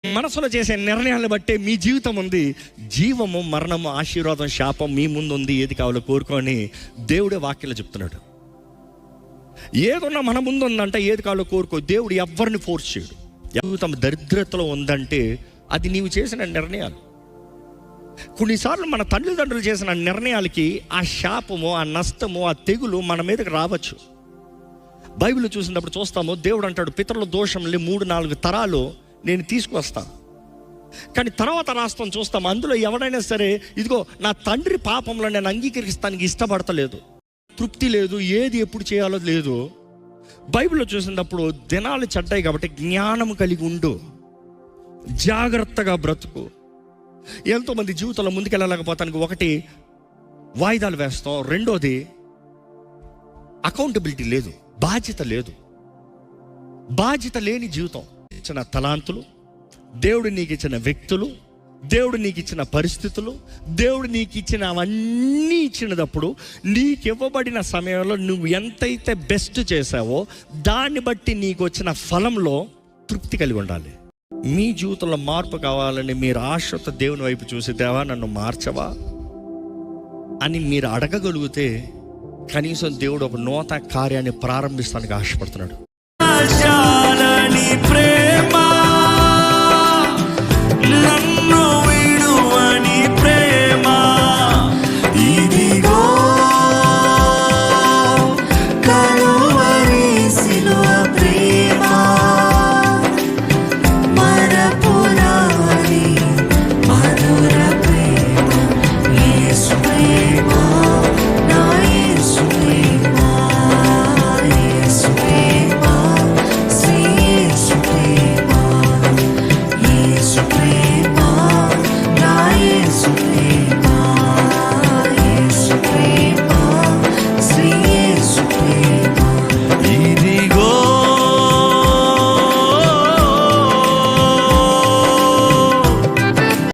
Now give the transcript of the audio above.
మనసులో చేసే నిర్ణయాలను బట్టే మీ జీవితం ఉంది. జీవము, మరణము, ఆశీర్వాదం, శాపం మీ ముందు ఉంది. ఏది కావాలో కోరుకొని దేవుడే వాక్యంలో చెప్తున్నాడు. ఏదున్నా మన ముందు ఉందంటే ఏది కావాలో కోరుకో. దేవుడు ఎవరిని ఫోర్స్ చేయడు. జీవితం దరిద్రతలో ఉందంటే అది నీవు చేసిన నిర్ణయాలు. కొన్నిసార్లు మన తల్లిదండ్రులు చేసిన నిర్ణయాలకి ఆ శాపము, ఆ నష్టము, ఆ తెగులు మన మీదకి రావచ్చు. బైబిల్ చూసినప్పుడు చూస్తాము, దేవుడు అంటాడు పితరుల దోషంని 3-4 తరాలు నేను తీసుకొస్తా. కానీ తర్వాత రాష్ట్రం చూస్తాం, అందులో ఎవడైనా సరే ఇదిగో నా తండ్రి పాపంలో నేను అంగీకరిస్తానికి ఇష్టపడతలేదు, తృప్తి లేదు, ఏది ఎప్పుడు చేయాలో లేదు. బైబిల్లో చూసినప్పుడు దినాలు చెడ్డాయి కాబట్టి జ్ఞానం కలిగి ఉండు, జాగ్రత్తగా బ్రతుకు. ఎంతోమంది జీవితంలో ముందుకెళ్ళలేకపోతానికి ఒకటి వాయిదాలు వేస్తాం, రెండోది అకౌంటబిలిటీ లేదు, బాధ్యత లేదు. బాధ్యత లేని జీవితం. ఇచ్చిన తలాంతులు, దేవుడు నీకు ఇచ్చిన వ్యక్తులు, దేవుడు నీకు ఇచ్చిన పరిస్థితులు, దేవుడు నీకు ఇచ్చిన అవన్నీ ఇచ్చినప్పుడు నీకు ఇవ్వబడిన సమయంలో నువ్వు ఎంతైతే బెస్ట్ చేసావో దాన్ని బట్టి నీకు వచ్చిన ఫలంలో తృప్తి కలిగి ఉండాలి. మీ జీవితంలో మార్పు కావాలని మీరు ఆశతో దేవుని వైపు చూసి, దేవా నన్ను మార్చవా అని మీరు అడగగలిగితే కనీసం దేవుడు ఒక నూతన కార్యాన్ని ప్రారంభిస్తానికి ఆశపడుతున్నాడు.